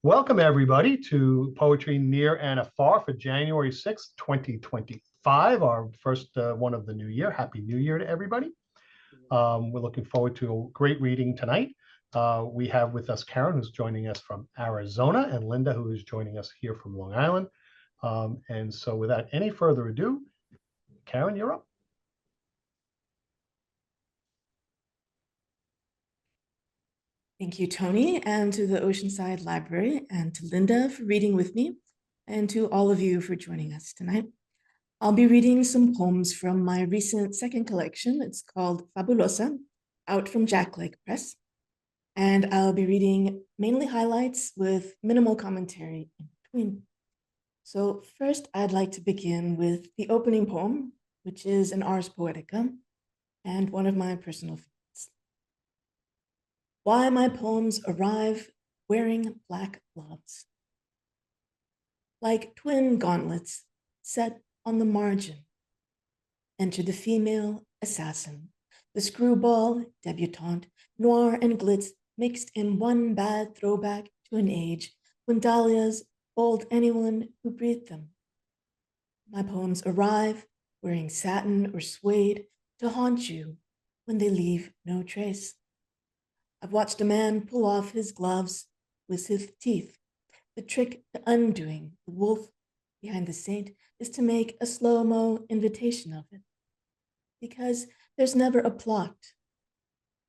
Welcome, everybody, to Poetry Near and Afar for January 6th, 2025, our first one of the new year. Happy New Year to everybody. We're looking forward to a great reading tonight. We have with us Karen, who's joining us from Arizona, and Linda, who is joining us here from Long Island. And so without any further ado, Karen, you're up. Thank you, Tony, and to the Oceanside Library, and to Linda for reading with me, and to all of you for joining us tonight. I'll be reading some poems from my recent second collection. It's called Fabulosa, out from Jackleg Press. And I'll be reading mainly highlights with minimal commentary in between. So first, I'd like to begin with the opening poem, which is an Ars Poetica, and one of my personal favorites. Why my poems arrive wearing black gloves, like twin gauntlets set on the margin. Enter the female assassin, the screwball debutante, noir and glitz mixed in one bad throwback to an age when dahlias fooled anyone who breathed them. My poems arrive wearing satin or suede to haunt you when they leave no trace. I've watched a man pull off his gloves with his teeth. The trick to undoing the wolf behind the saint is to make a slow-mo invitation of it. Because there's never a plot.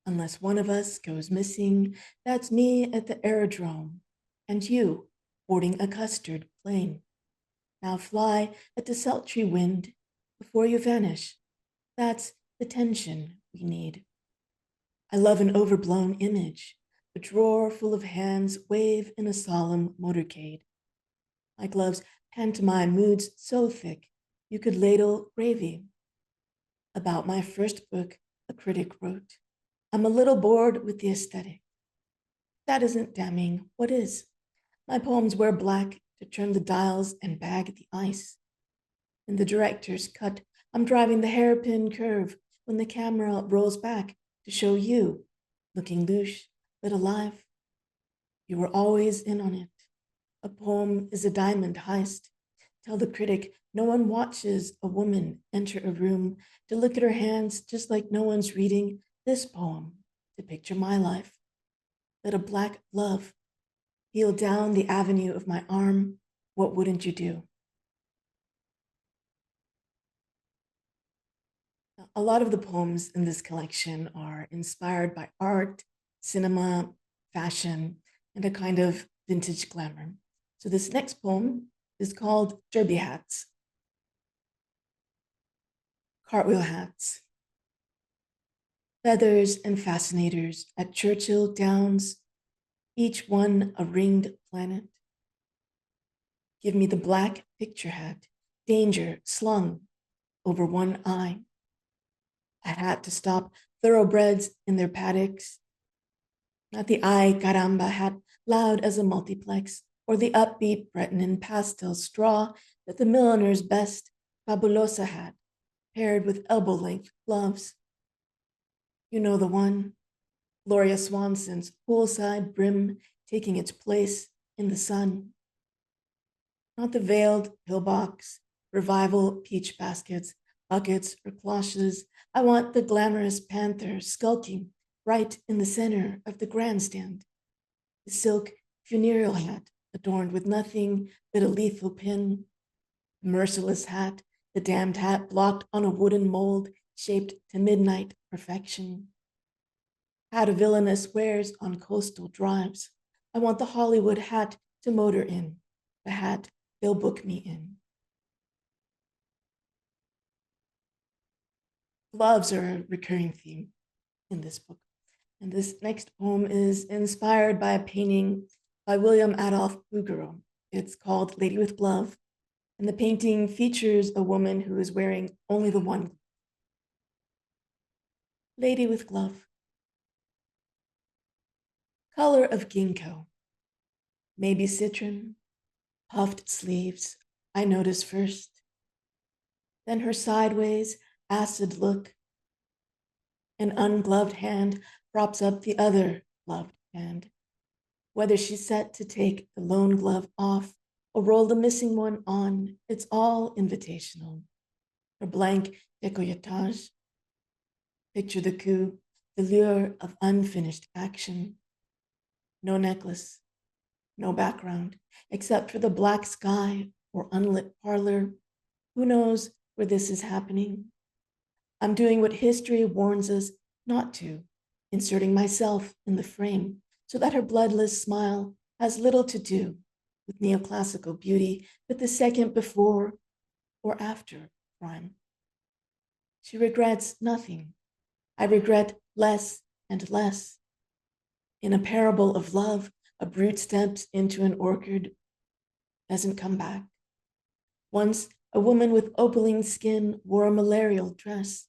Unless one of us goes missing, that's me at the aerodrome, and you boarding a custard plane. Now fly at the sultry wind before you vanish. That's the tension we need. I love an overblown image, a drawer full of hands wave in a solemn motorcade. My gloves pantomime moods so thick you could ladle gravy. About my first book, a critic wrote, I'm a little bored with the aesthetic. That isn't damning, what is? My poems wear black to turn the dials and bag the ice. In the director's cut, I'm driving the hairpin curve when the camera rolls back to show you, looking louche but alive. You were always in on it. A poem is a diamond heist. Tell the critic no one watches a woman enter a room to look at her hands just like no one's reading this poem to picture my life. Let a black glove heal down the avenue of my arm. What wouldn't you do? A lot of the poems in this collection are inspired by art, cinema, fashion, and a kind of vintage glamour. So this next poem is called Derby Hats. Cartwheel hats. Feathers and fascinators at Churchill Downs, each one a ringed planet. Give me the black picture hat, danger slung over one eye. A hat to stop thoroughbreds in their paddocks. Not the ay caramba hat, loud as a multiplex, or the upbeat Breton in pastel straw, but the milliner's best fabulosa hat, paired with elbow-length gloves. You know the one, Gloria Swanson's poolside brim taking its place in the sun. Not the veiled pillbox, revival peach baskets, buckets, or cloches. I want the glamorous panther skulking right in the center of the grandstand. The silk funereal hat adorned with nothing but a lethal pin. The merciless hat, the damned hat blocked on a wooden mold shaped to midnight perfection. Hat a villainess wears on coastal drives. I want the Hollywood hat to motor in, the hat they'll book me in. Gloves are a recurring theme in this book. And this next poem is inspired by a painting by William Adolph Bouguereau. It's called Lady with Glove. And the painting features a woman who is wearing only the one. Lady with Glove. Color of ginkgo. Maybe citron. Puffed sleeves, I notice first. Then her sideways, acid look. An ungloved hand props up the other gloved hand. Whether she's set to take the lone glove off or roll the missing one on, it's all invitational. Her blank décolletage. Picture the coup, the lure of unfinished action. No necklace, no background, except for the black sky or unlit parlor. Who knows where this is happening? I'm doing what history warns us not to, inserting myself in the frame so that her bloodless smile has little to do with neoclassical beauty, but the second before or after crime. She regrets nothing. I regret less and less. In a parable of love, a brute steps into an orchard, doesn't come back. Once, a woman with opaline skin wore a malarial dress,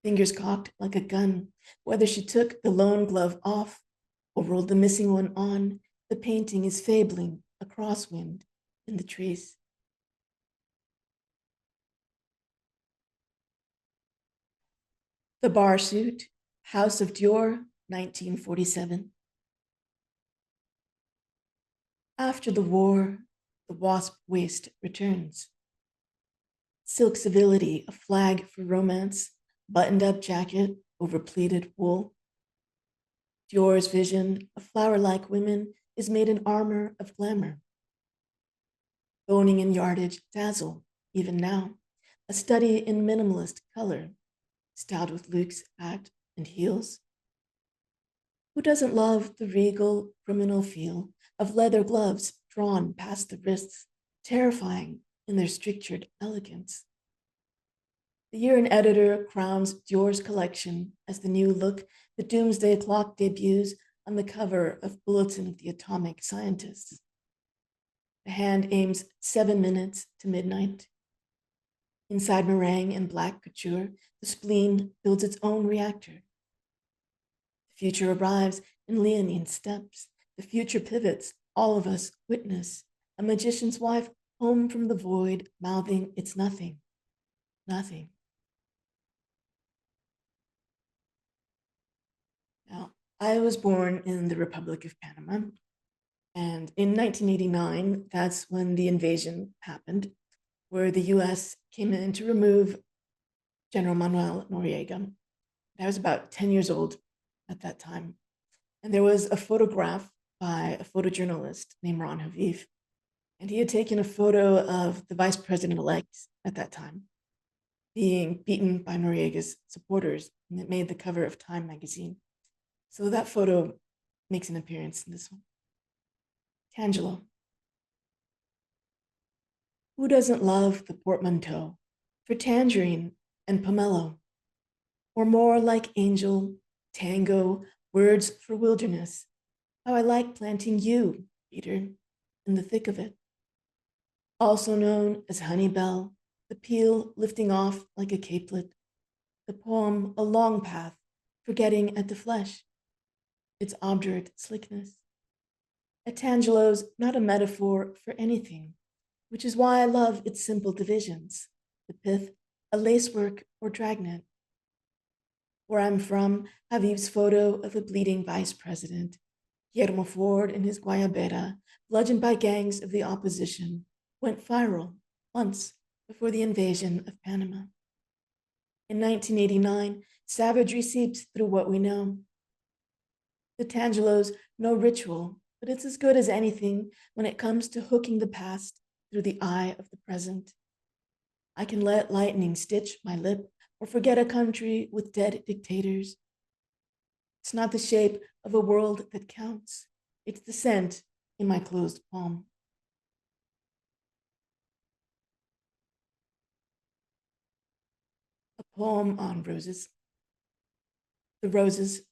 fingers cocked like a gun. Whether she took the lone glove off or rolled the missing one on, the painting is fabling a crosswind in the trees. The Bar Suit, House of Dior, 1947. After the war, the wasp waist returns. Silk civility, a flag for romance, buttoned-up jacket over pleated wool. Dior's vision of flower-like women is made in armor of glamour. Boning and yardage dazzle, even now, a study in minimalist color, styled with luxe hat and heels. Who doesn't love the regal criminal feel of leather gloves drawn past the wrists, terrifying in their strictured elegance? The Year in Editor crowns Dior's collection as the new look. The Doomsday Clock debuts on the cover of Bulletin of the Atomic Scientists. The hand aims 7 minutes to midnight. Inside meringue and black couture, the spleen builds its own reactor. The future arrives in leonine steps. The future pivots, all of us witness. A magician's wife home from the void, mouthing it's nothing, nothing. Now, I was born in the Republic of Panama, and in 1989, that's when the invasion happened, where the US came in to remove General Manuel Noriega. I was about 10 years old at that time, and there was a photograph by a photojournalist named Ron Haviv, and he had taken a photo of the vice president-elect at that time being beaten by Noriega's supporters, and it made the cover of Time magazine. So that photo makes an appearance in this one. Tangelo. Who doesn't love the portmanteau for tangerine and pomelo? Or more like angel, tango, words for wilderness. How I like planting you, Peter, in the thick of it. Also known as Honey Bell, the peel lifting off like a capelet. The poem, a long path, forgetting at the flesh. Its obdurate slickness. A Tangelo's not a metaphor for anything, which is why I love its simple divisions. The pith, a lacework or dragnet. Where I'm from, Haviv's photo of a bleeding vice president, Guillermo Ford in his Guayabera, bludgeoned by gangs of the opposition, went viral once before the invasion of Panama. In 1989, savagery seeps through what we know. The Tangelo's no ritual, but it's as good as anything when it comes to hooking the past through the eye of the present. I can let lightning stitch my lip or forget a country with dead dictators. It's not the shape of a world that counts. It's the scent in my closed palm. A poem on roses. The roses.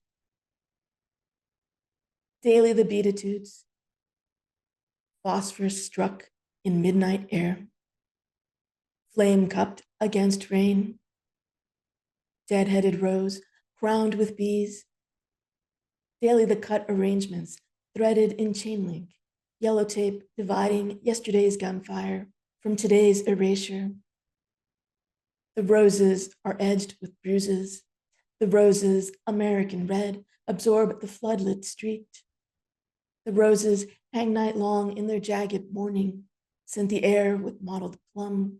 Daily the beatitudes. Phosphorus struck in midnight air. Flame cupped against rain. Dead-headed rose crowned with bees. Daily the cut arrangements threaded in chain link. Yellow tape dividing yesterday's gunfire from today's erasure. The roses are edged with bruises. The roses, American red, absorb the floodlit street. The roses hang night long in their jagged mourning, scent the air with mottled plum,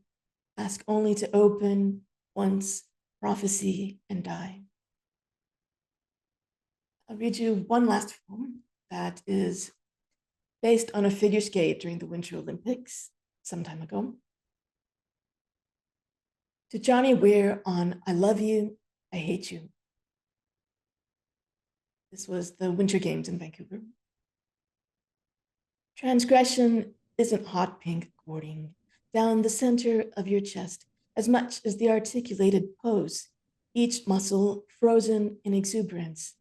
ask only to open once, prophecy, and die. I'll read you one last poem that is based on a figure skate during the Winter Olympics some time ago. To Johnny Weir on I Love You, I Hate You. This was the Winter Games in Vancouver. Transgression isn't hot pink courting down the center of your chest as much as the articulated pose, each muscle frozen in exuberance.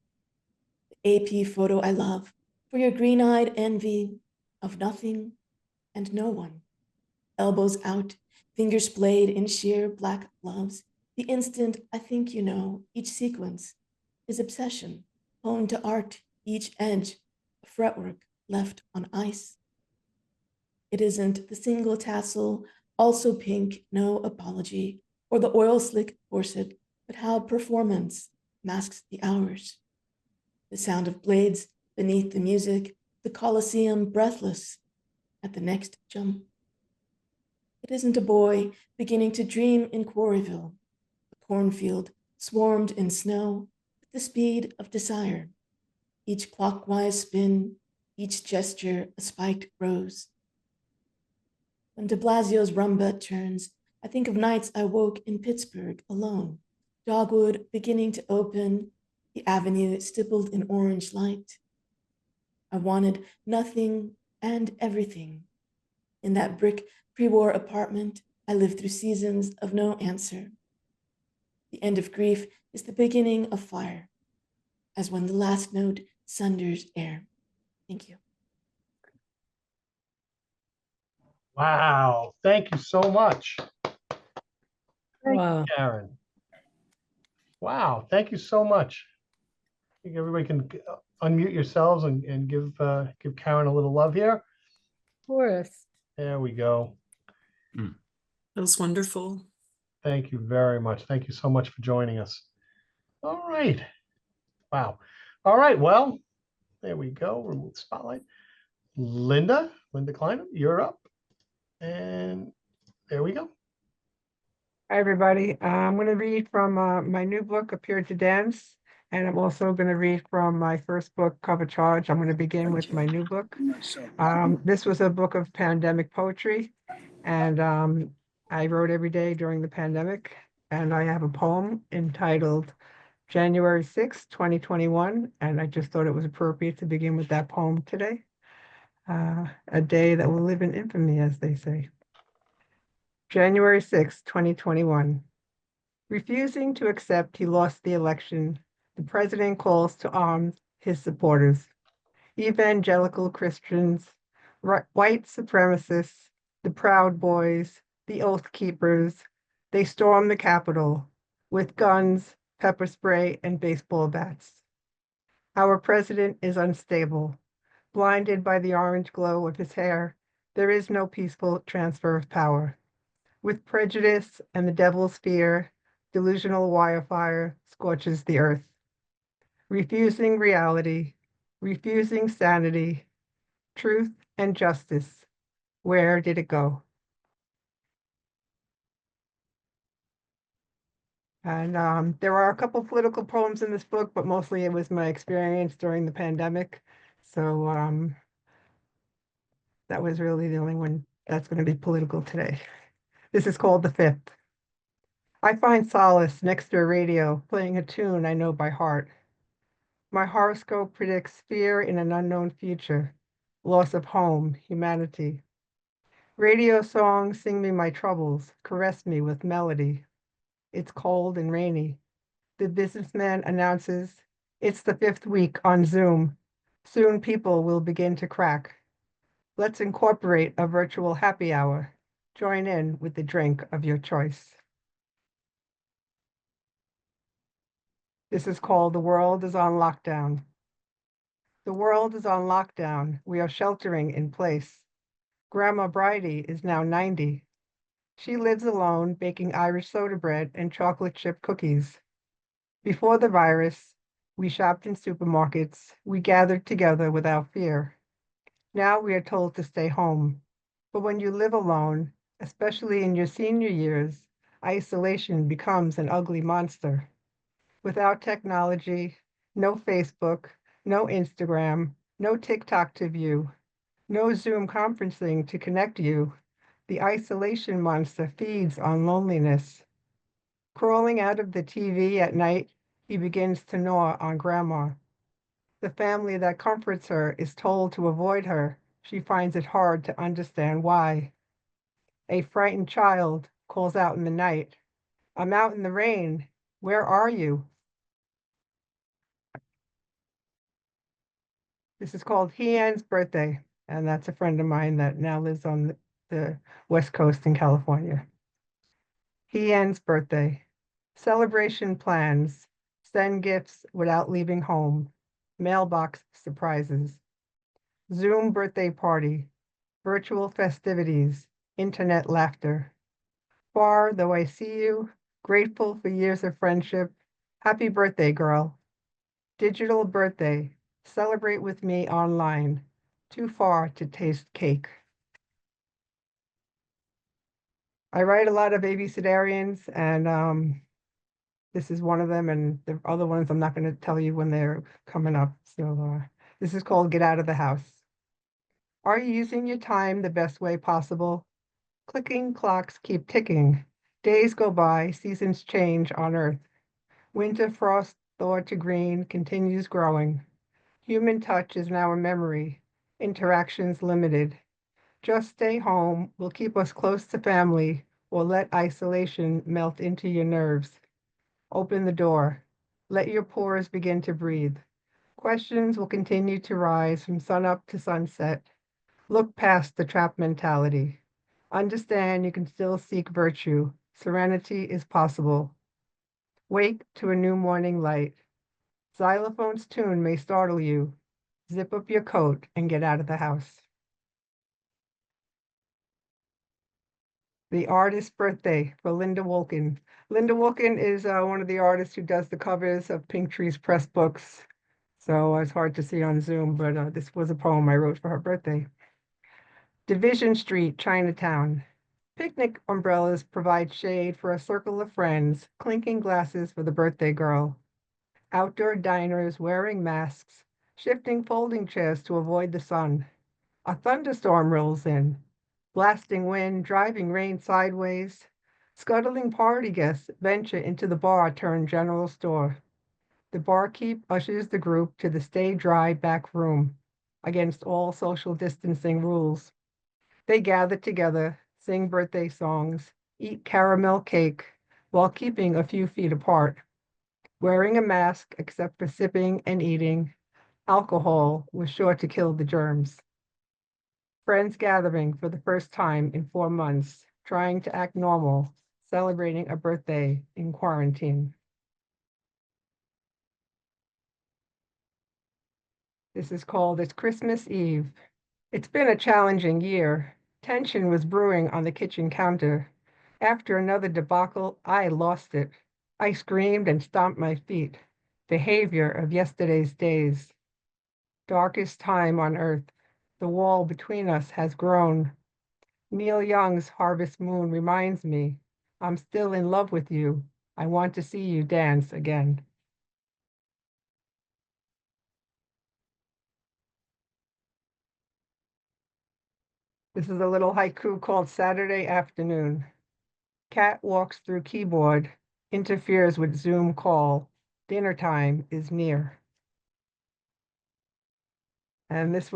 The AP photo I love for your green-eyed envy of nothing and no one. Elbows out, fingers splayed in sheer black gloves. The instant I think you know each sequence is obsession, honed to art, each edge, a fretwork left on ice. It isn't the single tassel, also pink, no apology, or the oil slick corset, but how performance masks the hours. The sound of blades beneath the music, the Colosseum breathless at the next jump. It isn't a boy beginning to dream in Quarryville. The cornfield swarmed in snow at the speed of desire. Each clockwise spin, each gesture a spiked rose. When de Blasio's rumba turns, I think of nights I woke in Pittsburgh alone, dogwood beginning to open, the avenue stippled in orange light. I wanted nothing and everything. In that brick pre-war apartment, I lived through seasons of no answer. The end of grief is the beginning of fire, as when the last note sunders air. Thank you. Wow. Thank you so much. Thank Wow. you, Karen. Wow. Thank you so much. I think everybody can unmute yourselves and give Karen a little love here. Of course. There we go. That was wonderful. Thank you very much. Thank you so much for joining us. All right. Wow. All right. Well, there we go. Remove spotlight. Linda Kleinbub, you're up. And there we go. Hi, everybody. I'm going to read from my new book, Appeared to Dance, and I'm also going to read from my first book, Cover Charge. I'm going to begin with my new book. This was a book of pandemic poetry, and I wrote every day during the pandemic, and I have a poem entitled January 6, 2021, and I just thought it was appropriate to begin with that poem today. A day that will live in infamy, as they say. January 6, 2021. Refusing to accept he lost the election, the president calls to arms his supporters. Evangelical Christians, white supremacists, the Proud Boys, the Oath Keepers, they storm the Capitol with guns, pepper spray, and baseball bats. Our president is unstable. Blinded by the orange glow of his hair, there is no peaceful transfer of power. With prejudice and the devil's fear, delusional wildfire scorches the earth. Refusing reality, refusing sanity, truth and justice, where did it go? And there are a couple political poems in this book, but mostly it was my experience during the pandemic. So that was really the only one that's going to be political today. This is called The Fifth. I find solace next to a radio playing a tune I know by heart. My horoscope predicts fear in an unknown future, loss of home, humanity. Radio songs sing me my troubles, caress me with melody. It's cold and rainy. The businessman announces, it's the 5th week on Zoom. Soon people will begin to crack. Let's incorporate a virtual happy hour. Join in with the drink of your choice. This is called The World is on Lockdown. The world is on lockdown. We are sheltering in place. Grandma Bridie is now 90. She lives alone, baking Irish soda bread and chocolate chip cookies. Before the virus, we shopped in supermarkets. We gathered together without fear. Now we are told to stay home. But when you live alone, especially in your senior years, isolation becomes an ugly monster. Without technology, no Facebook, no Instagram, no TikTok to view, no Zoom conferencing to connect you, the isolation monster feeds on loneliness. Crawling out of the TV at night, he begins to gnaw on grandma. The family that comforts her is told to avoid her. She finds it hard to understand why. A frightened child calls out in the night, "I'm out in the rain. Where are you?" This is called Hean's Birthday, and that's a friend of mine that now lives on the West Coast in California. Hean's Birthday. Celebration plans. Send gifts without leaving home. Mailbox surprises. Zoom birthday party. Virtual festivities. Internet laughter. Far though I see you, grateful for years of friendship. Happy birthday, girl. Digital birthday. Celebrate with me online. Too far to taste cake. I write a lot of babysitarians, and this is one of them, and the other ones I'm not going to tell you when they're coming up. So this is called Get Out of the House. Are you using your time the best way possible? Clicking clocks keep ticking. Days go by, seasons change on Earth. Winter frost thawed to green continues growing. Human touch is now a memory. Interactions limited. Just stay home will keep us close to family, or let isolation melt into your nerves. Open the door. Let your pores begin to breathe. Questions will continue to rise from sunup to sunset. Look past the trap mentality. Understand you can still seek virtue. Serenity is possible. Wake to a new morning light. Xylophone's tune may startle you. Zip up your coat and get out of the house. The Artist's Birthday for Linda Wolkin. Linda Wolkin is one of the artists who does the covers of Pink Tree's press books. So it's hard to see on Zoom, but this was a poem I wrote for her birthday. Division Street, Chinatown. Picnic umbrellas provide shade for a circle of friends, clinking glasses for the birthday girl. Outdoor diners wearing masks, shifting folding chairs to avoid the sun. A thunderstorm rolls in, blasting wind, driving rain sideways. Scuttling party guests venture into the bar turned general store. The barkeep ushers the group to the stay dry back room, against all social distancing rules. They gather together, sing birthday songs, eat caramel cake, while keeping a few feet apart. Wearing a mask except for sipping and eating, alcohol was sure to kill the germs. Friends gathering for the first time in 4 months, trying to act normal, celebrating a birthday in quarantine. This is called It's Christmas Eve. It's been a challenging year. Tension was brewing on the kitchen counter. After another debacle, I lost it. I screamed and stomped my feet. Behavior of yesterday's days. Darkest time on earth. The wall between us has grown. Neil Young's Harvest Moon reminds me, I'm still in love with you. I want to see you dance again. This is a little haiku called Saturday Afternoon. Cat walks through keyboard, interferes with Zoom call. Dinner time is near. And this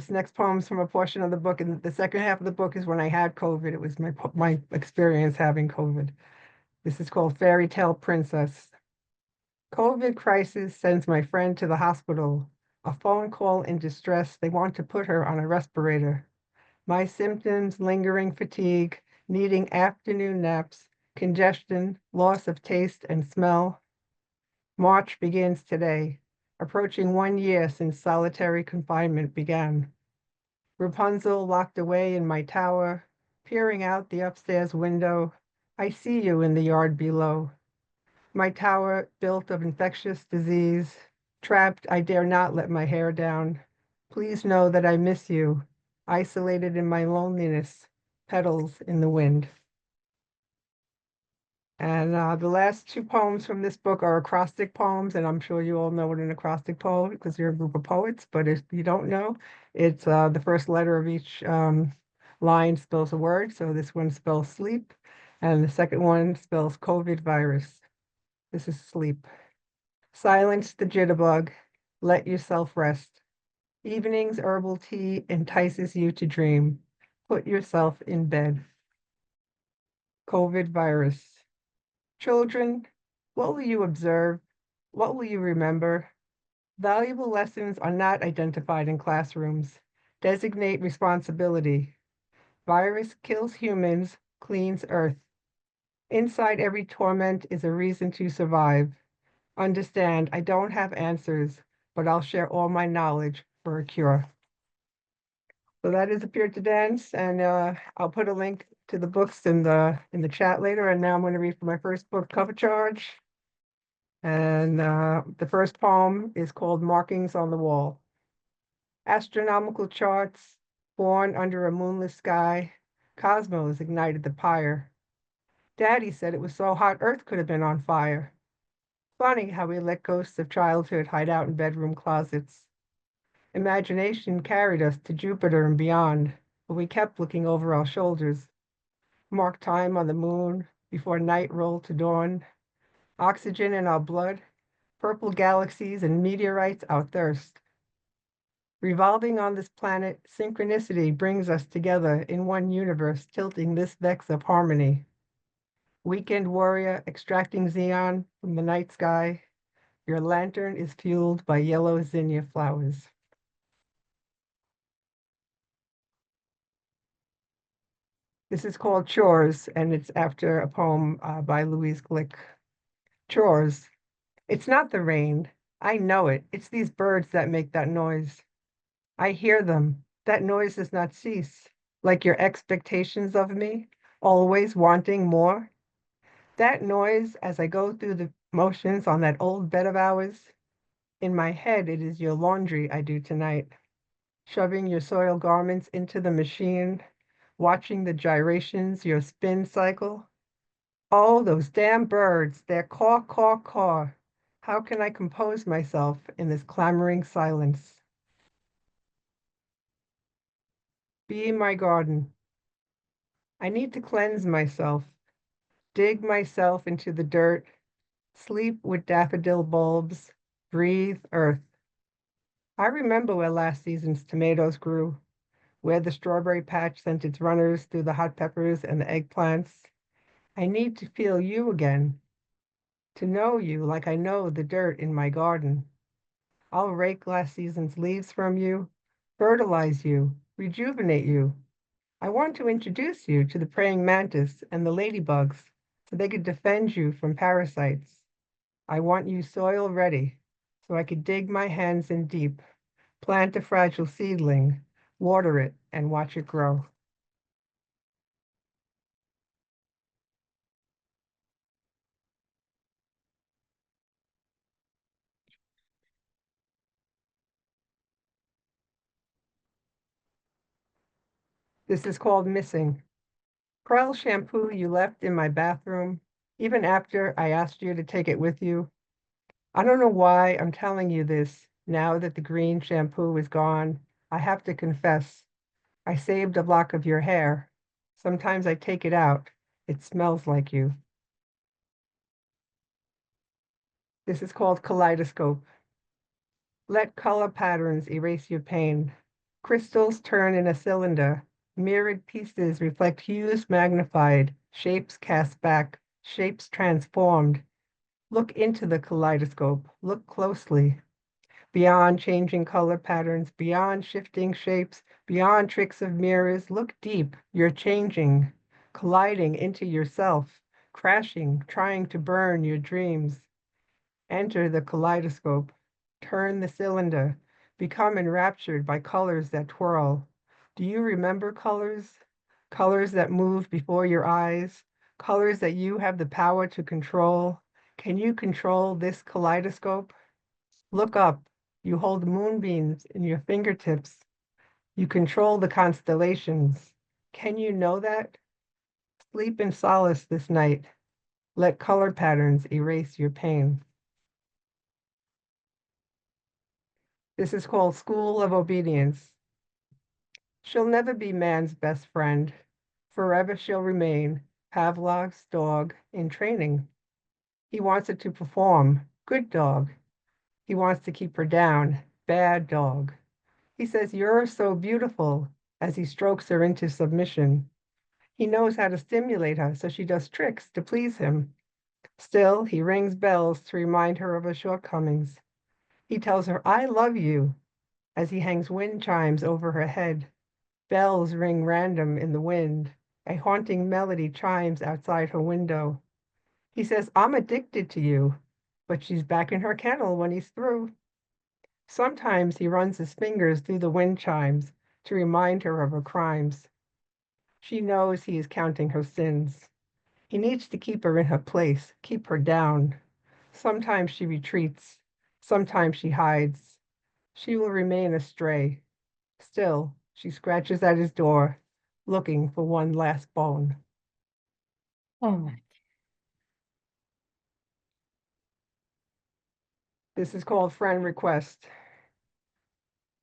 next poem's from a portion of the book, and the second half of the book is when I had COVID. It was my experience having COVID. This is called Fairy Tale Princess. COVID crisis sends my friend to the hospital. A phone call in distress. They want to put her on a respirator. My symptoms, lingering fatigue, needing afternoon naps, congestion, loss of taste and smell. March begins today, approaching 1 year since solitary confinement began. Rapunzel locked away in my tower, peering out the upstairs window. I see you in the yard below. My tower built of infectious disease. Trapped, I dare not let my hair down. Please know that I miss you, isolated in my loneliness, petals in the wind. And the last two poems from this book are acrostic poems, and I'm sure you all know what an acrostic poem because you're a group of poets, but if you don't know, it's the first letter of each line spells a word. So this one spells sleep, and the second one spells COVID virus. This is sleep. Silence the jitterbug, let yourself rest. Evening's herbal tea entices you to dream. Put yourself in bed. COVID virus. Children, what will you observe? What will you remember? Valuable lessons are not identified in classrooms. Designate responsibility. Virus kills humans, cleans earth. Inside every torment is a reason to survive. Understand, I don't have answers, but I'll share all my knowledge for a cure. So that is Appeared to Dance, and I'll put a link to the books in the chat later. And now I'm going to read from my first book, Cover Charge. And the first poem is called Markings on the Wall. Astronomical charts, born under a moonless sky, cosmos ignited the pyre. Daddy said it was so hot Earth could have been on fire. Funny how we let ghosts of childhood hide out in bedroom closets. Imagination carried us to Jupiter and beyond, but we kept looking over our shoulders. Marked time on the moon before night rolled to dawn. Oxygen in our blood, purple galaxies and meteorites our thirst. Revolving on this planet, synchronicity brings us together in one universe, tilting this vex of harmony. Weekend warrior extracting xenon from the night sky. Your lantern is fueled by yellow zinnia flowers. This is called Chores, and it's after a poem by Louise Glick. Chores. It's not the rain. I know it. It's these birds that make that noise. I hear them. That noise does not cease. Like your expectations of me, always wanting more. That noise as I go through the motions on that old bed of ours. In my head, it is your laundry I do tonight. Shoving your soiled garments into the machine, watching the gyrations, your spin cycle. Oh, those damn birds, their caw, caw, caw. How can I compose myself in this clamoring silence? Be my garden. I need to cleanse myself, dig myself into the dirt, sleep with daffodil bulbs, breathe earth. I remember where last season's tomatoes grew, where the strawberry patch sent its runners through the hot peppers and the eggplants. I need to feel you again, to know you like I know the dirt in my garden. I'll rake last season's leaves from you, fertilize you, rejuvenate you. I want to introduce you to the praying mantis and the ladybugs so they could defend you from parasites. I want you soil ready so I could dig my hands in deep, plant a fragile seedling, water it, and watch it grow. This is called Missing. Pearl shampoo you left in my bathroom, even after I asked you to take it with you. I don't know why I'm telling you this now that the green shampoo is gone. I have to confess, I saved a lock of your hair. Sometimes I take it out. It smells like you. This is called Kaleidoscope. Let color patterns erase your pain. Crystals turn in a cylinder. Mirrored pieces reflect hues magnified, shapes cast back, shapes transformed. Look into the kaleidoscope. Look closely. Beyond changing color patterns, beyond shifting shapes, beyond tricks of mirrors, look deep. You're changing, colliding into yourself, crashing, trying to burn your dreams. Enter the kaleidoscope. Turn the cylinder. Become enraptured by colors that twirl. Do you remember colors? Colors that move before your eyes, colors that you have the power to control. Can you control this kaleidoscope? Look up. You hold moonbeams in your fingertips. You control the constellations. Can you know that? Sleep in solace this night. Let color patterns erase your pain. This is called School of Obedience. She'll never be man's best friend. Forever she'll remain Pavlov's dog in training. He wants her to perform, good dog. He wants to keep her down, bad dog. He says, you're so beautiful, as he strokes her into submission. He knows how to stimulate her, so she does tricks to please him. Still, he rings bells to remind her of her shortcomings. He tells her, I love you, as he hangs wind chimes over her head. Bells ring random in the wind. A haunting melody chimes outside her window. He says, I'm addicted to you, but she's back in her kennel when he's through. Sometimes he runs his fingers through the wind chimes to remind her of her crimes. She knows he is counting her sins. He needs to keep her in her place, keep her down. Sometimes she retreats, sometimes she hides. She will remain astray. Still, she scratches at his door, looking for one last bone. Oh my. This is called Friend Request.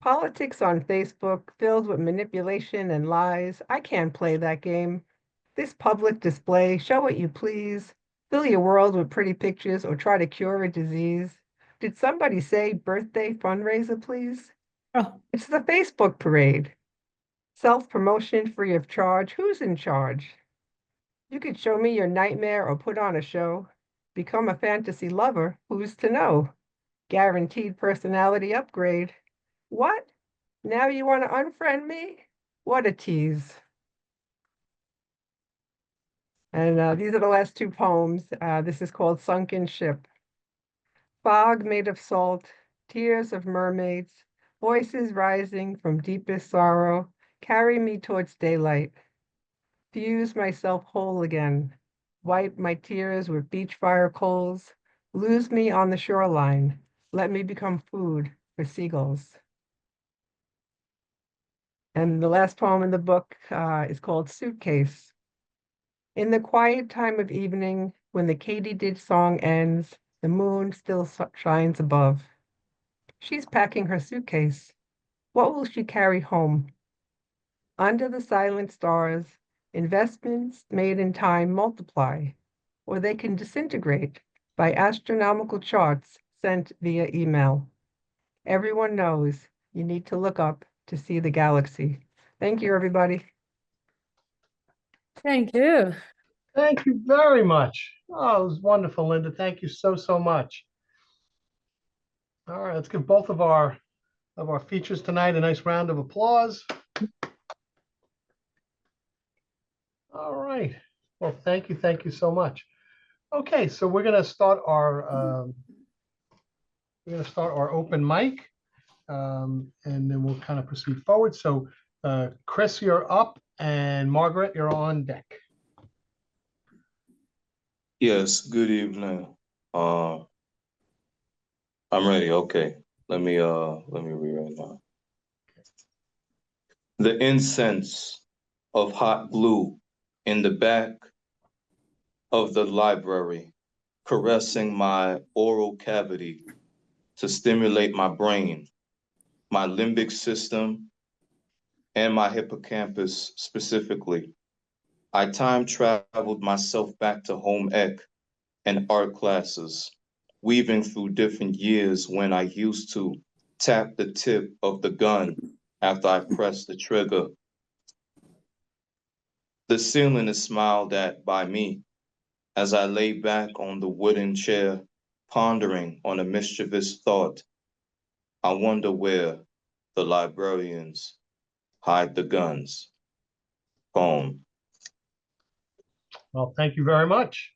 Politics on Facebook filled with manipulation and lies. I can't play that game. This public display, show what you please, fill your world with pretty pictures or try to cure a disease. Did somebody say birthday fundraiser, please? Oh, It's the Facebook parade. Self-promotion free of charge. Who's in charge? You could show me your nightmare or put on a show. Become a fantasy lover. Who's to know? Guaranteed personality upgrade. What? Now you want to unfriend me? What a tease. And these are the last two poems. This is called Sunken Ship. Fog made of salt, tears of mermaids, voices rising from deepest sorrow, carry me towards daylight. Fuse myself whole again, wipe my tears with beach fire coals, lose me on the shoreline, let me become food for seagulls. And the last poem in the book is called Suitcase. In the quiet time of evening, when the katydid song ends, the moon still shines above. She's packing her suitcase. What will she carry home? Under the silent stars, investments made in time multiply, or they can disintegrate by astronomical charts sent via email. Everyone knows you need to look up to see the galaxy. Thank you, everybody. thank you. Thank you very much. Oh, it was wonderful, Linda. Thank you so, so much. All right, let's give both of our features tonight a nice round of applause. All right. Well, thank you so much. Okay, so we're gonna start our open mic, and then we'll kind of proceed forward. So, Chris, you're up, and Margaret, you're on deck. Yes, good evening. I'm ready. Okay. Let me read right now. The incense of hot glue in the back of the library, caressing my oral cavity to stimulate my brain, my limbic system, and my hippocampus specifically. I time traveled myself back to home ec and art classes, weaving through different years when I used to tap the tip of the gun after I pressed the trigger. The ceiling is smiled at by me as I lay back on the wooden chair, pondering on a mischievous thought. I wonder where the librarians hide the guns. Poem. Well, thank you very much.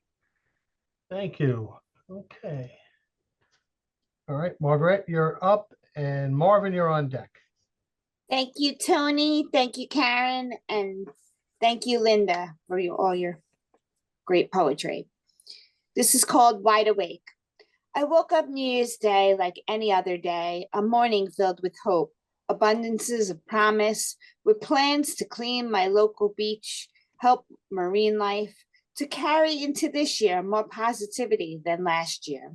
Thank you. Okay. All right, Margaret, you're up, and Marvin, you're on deck. Thank you, Tony. Thank you, Karen. And thank you, Linda, for all your great poetry. This is called Wide Awake. I woke up New Year's Day like any other day, a morning filled with hope, abundances of promise, with plans to clean my local beach, help marine life, to carry into this year more positivity than last year.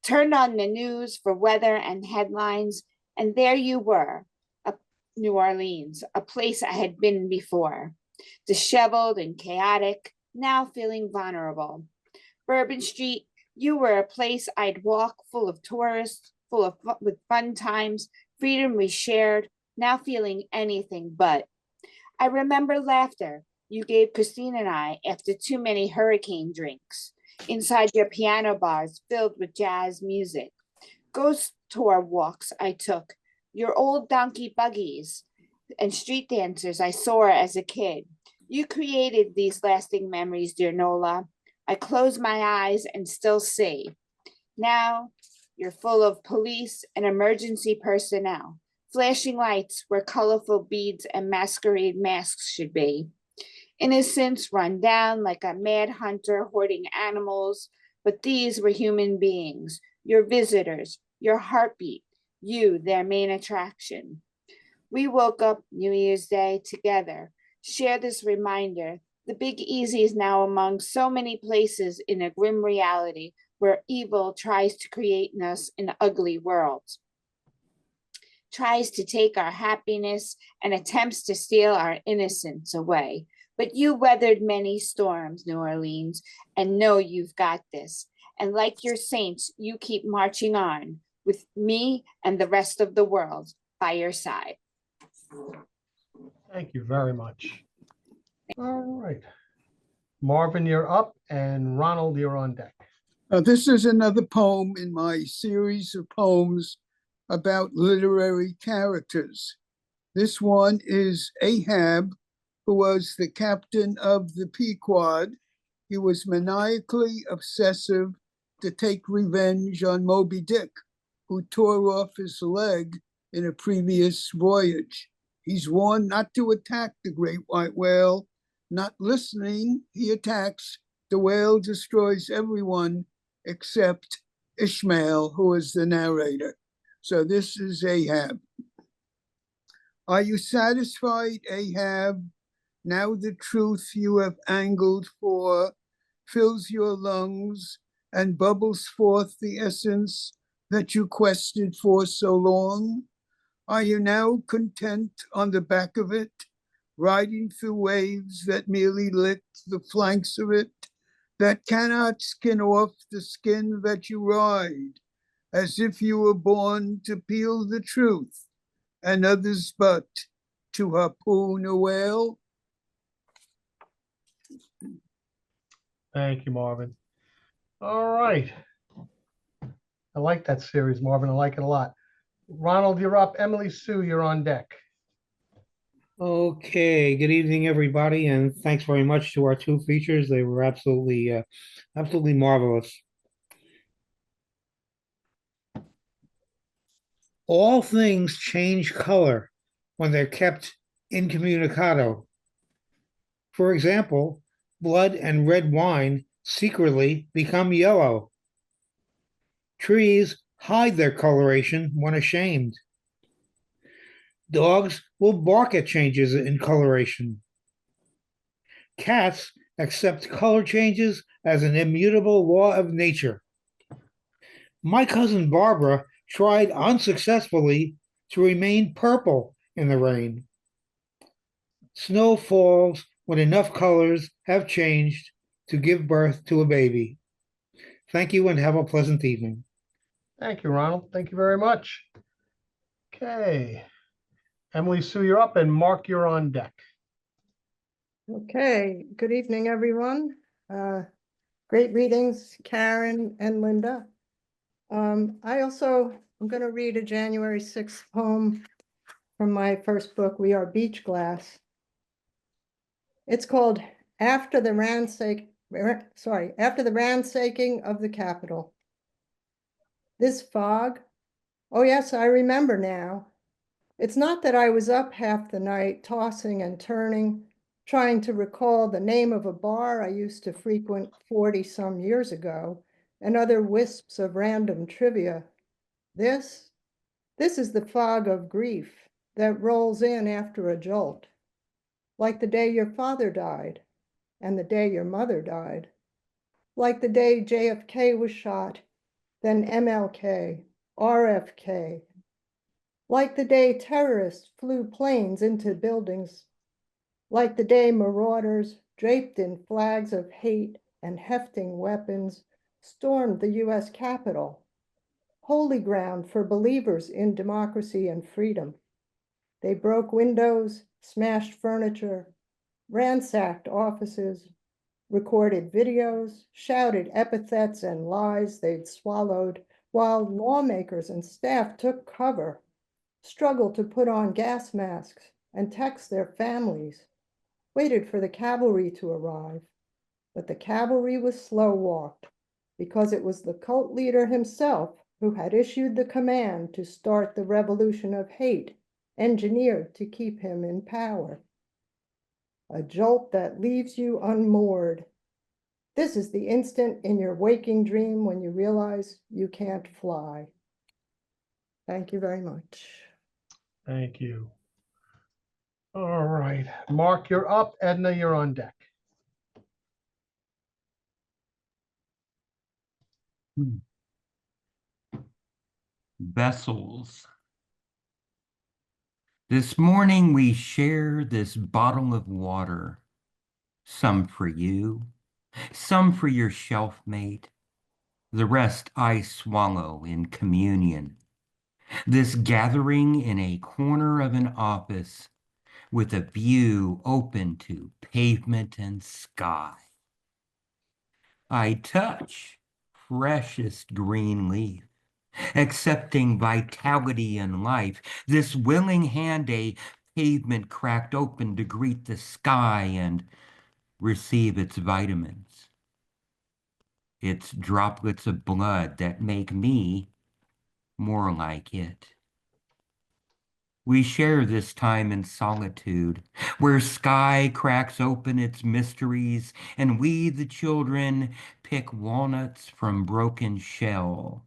Turned on the news for weather and headlines, and there you were, New Orleans, a place I had been before, disheveled and chaotic, now feeling vulnerable. Bourbon Street, you were a place I'd walk, full of tourists, with fun times, freedom we shared, now feeling anything but. I remember laughter you gave Christine and I after too many hurricane drinks, inside your piano bars filled with jazz music, ghost tour walks I took, your old donkey buggies, and street dancers I saw as a kid. You created these lasting memories, dear Nola. I close my eyes and still see. Now you're full of police and emergency personnel, flashing lights where colorful beads and masquerade masks should be. Innocents run down like a mad hunter hoarding animals, but these were human beings, your visitors, your heartbeat, you, their main attraction. We woke up New Year's Day together, share this reminder. The Big Easy is now among so many places in a grim reality where evil tries to create in us an ugly world, tries to take our happiness and attempts to steal our innocence away. But you weathered many storms, New Orleans, and know you've got this. And like your saints, you keep marching on with me and the rest of the world by your side. Thank you very much. All right. Marvin, you're up, and Ronald, you're on deck. This is another poem in my series of poems about literary characters. This one is Ahab, who was the captain of the Pequod. He was maniacally obsessive to take revenge on Moby Dick, who tore off his leg in a previous voyage. He's warned not to attack the great white whale. Not listening, he attacks. The whale destroys everyone except Ishmael, who is the narrator. So this is Ahab. Are you satisfied, Ahab? Now the truth you have angled for fills your lungs and bubbles forth the essence that you quested for so long? Are you now content on the back of it, riding through waves that merely lick the flanks of it, that cannot skin off the skin that you ride, as if you were born to peel the truth, and others but to harpoon a whale? Thank you, Marvin. All right. I like that series, Marvin. I like it a lot. Ronald, you're up. Emily Sue, you're on deck. Okay, good evening, everybody, and thanks very much to our two features. They were absolutely marvelous. All things change color when they're kept incommunicado. For example, blood and red wine secretly become yellow. Trees hide their coloration when ashamed. Dogs will bark at changes in coloration. Cats accept color changes as an immutable law of nature. My cousin Barbara tried unsuccessfully to remain purple in the rain. Snow falls when enough colors have changed to give birth to a baby. Thank you and have a pleasant evening. Thank you, Ronald. Thank you very much. Okay. Emily Sue, you're up, and Mark, you're on deck. Okay, good evening, everyone. Great readings, Karen and Linda. I also am going to read a January 6th poem from my first book, We Are Beach Glass. It's called After the Ransacking of the Capitol. This fog, oh yes, I remember now. It's not that I was up half the night tossing and turning, trying to recall the name of a bar I used to frequent 40 some years ago, and other wisps of random trivia. This is the fog of grief that rolls in after a jolt, like the day your father died and the day your mother died, like the day JFK was shot, then MLK, RFK, like the day terrorists flew planes into buildings, like the day marauders draped in flags of hate and hefting weapons stormed the US Capitol, holy ground for believers in democracy and freedom. They broke windows, smashed furniture, ransacked offices, recorded videos, shouted epithets and lies they'd swallowed, while lawmakers and staff took cover, struggled to put on gas masks and text their families, waited for the cavalry to arrive. But the cavalry was slow-walked because it was the cult leader himself who had issued the command to start the revolution of hate, engineered to keep him in power. A jolt that leaves you unmoored. This is the instant in your waking dream when you realize you can't fly. Thank you very much. Thank you. All right, Mark, you're up. Edna, you're on deck. Vessels. This morning we share this bottle of water, some for you, some for your shelf mate, the rest I swallow in communion. This gathering in a corner of an office with a view open to pavement and sky. I touch freshest green leaf, accepting vitality and life, this willing hand a pavement cracked open to greet the sky and receive its vitamins. It's droplets of blood that make me more like it. We share this time in solitude, where sky cracks open its mysteries, and we, the children, pick walnuts from broken shell.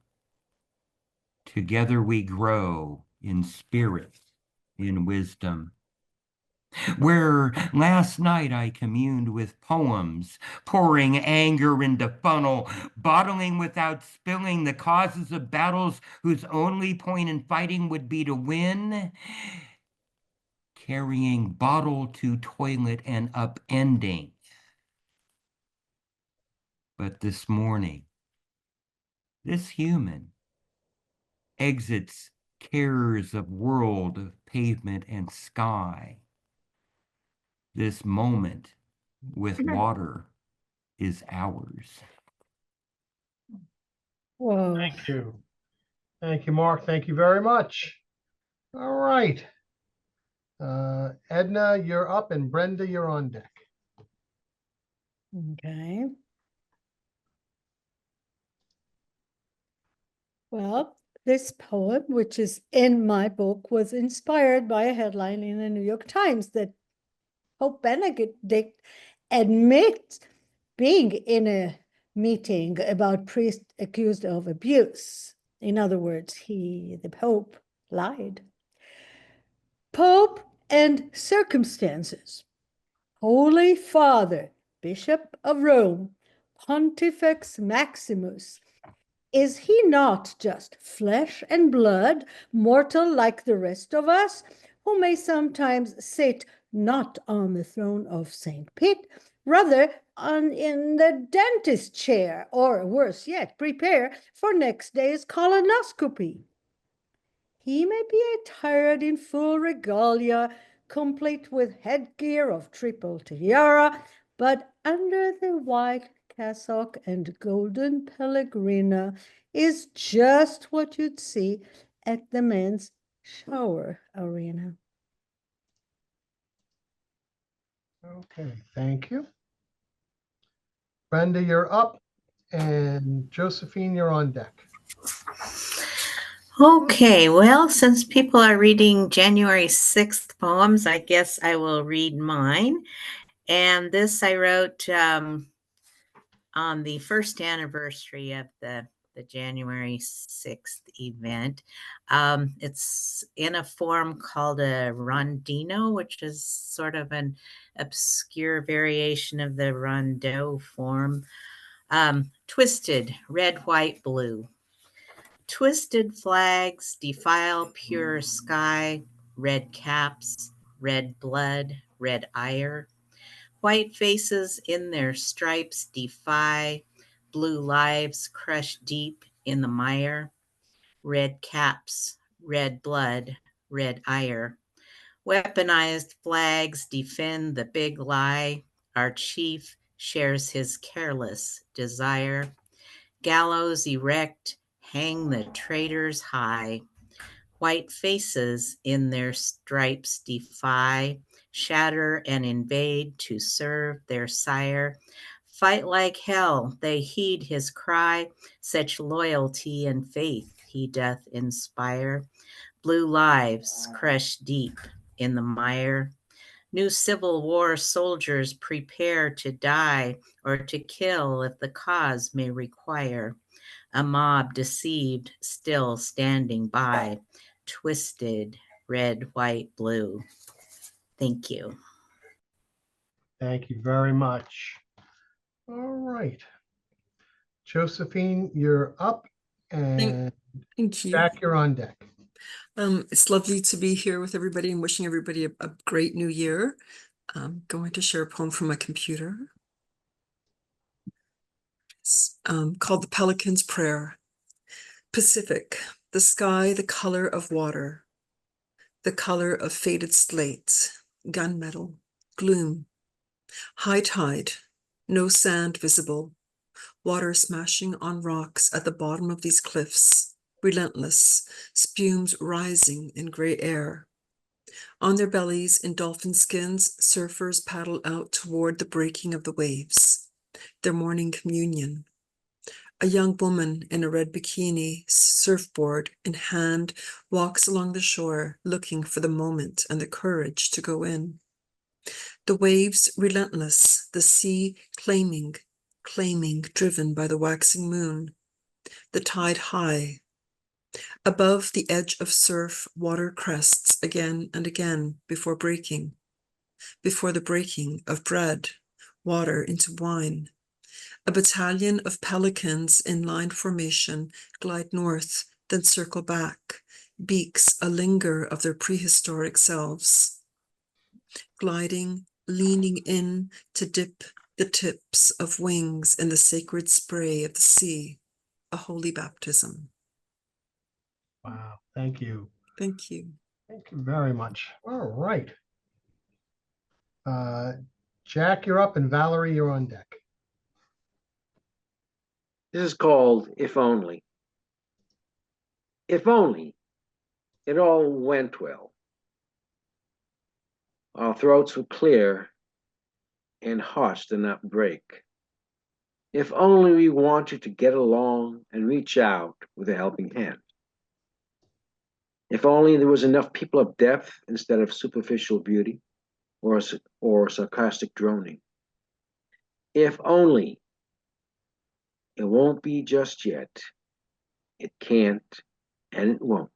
Together we grow in spirit, in wisdom. Where last night I communed with poems, pouring anger into funnel, bottling without spilling the causes of battles whose only point in fighting would be to win, carrying bottle to toilet and upending. But this morning, this human exits cares of world, of pavement and sky. This moment with water is ours. Whoa. Thank you. Thank you, Mark. Thank you very much. All right. Edna, you're up, and Brenda, you're on deck. Okay. Well, this poem, which is in my book, was inspired by a headline in the New York Times that Pope Benedict admits being in a meeting about priests accused of abuse. In other words, the Pope, lied. Pope and circumstances. Holy Father, Bishop of Rome, Pontifex Maximus, is he not just flesh and blood, mortal like the rest of us, who may sometimes sit not on the throne of St. Pete, rather in the dentist chair, or worse yet, prepare for next day's colonoscopy? He may be attired in full regalia, complete with headgear of triple tiara, but under the white cassock and golden pellegrina is just what you'd see at the men's shower arena. Okay, thank you. Brenda, you're up, and Josephine, you're on deck. Okay, well, since people are reading January 6th poems, I guess I will read mine. And this I wrote on the first anniversary of the January 6th event. It's in a form called a rondino, which is sort of an obscure variation of the rondeau form. Twisted, red, white, blue. Twisted flags defile pure sky, red caps, red blood, red ire. White faces in their stripes defy, blue lives crush deep in the mire. Red caps, red blood, red ire. Weaponized flags defend the big lie. Our chief shares his careless desire. Gallows erect, hang the traitors high. White faces in their stripes defy, shatter and invade to serve their sire. Fight like hell, they heed his cry, such loyalty and faith he doth inspire. Blue lives crush deep in the mire. New Civil War soldiers prepare to die or to kill if the cause may require. A mob deceived, still standing by, twisted, red, white, blue. Thank you. Thank you very much. All right. Josephine, you're up, and Thank you. Jack, you're on deck. It's lovely to be here with everybody and wishing everybody a great new year. I'm going to share a poem from my computer. It's called The Pelican's Prayer. Pacific, the sky the color of water, the color of faded slate, gunmetal, gloom, high tide, no sand visible, water smashing on rocks at the bottom of these cliffs, relentless, spumes rising in gray air. On their bellies, in dolphin skins, surfers paddle out toward the breaking of the waves, their morning communion. A young woman in a red bikini, surfboard in hand, walks along the shore looking for the moment and the courage to go in. The waves relentless, the sea claiming, driven by the waxing moon. The tide high. Above the edge of surf, water crests again and again before the breaking of bread, water into wine. A battalion of pelicans in line formation glide north, then circle back, beaks a linger of their prehistoric selves. Gliding, leaning in to dip the tips of wings in the sacred spray of the sea, a holy baptism. Wow, thank you. Thank you. Thank you very much. All right. Jack, you're up, and Valerie, you're on deck. This is called If Only. If only it all went well. Our throats were clear and hearts did not break. If only we wanted to get along and reach out with a helping hand. If only there was enough people of depth instead of superficial beauty or sarcastic droning. If only it won't be just yet. It can't and it won't.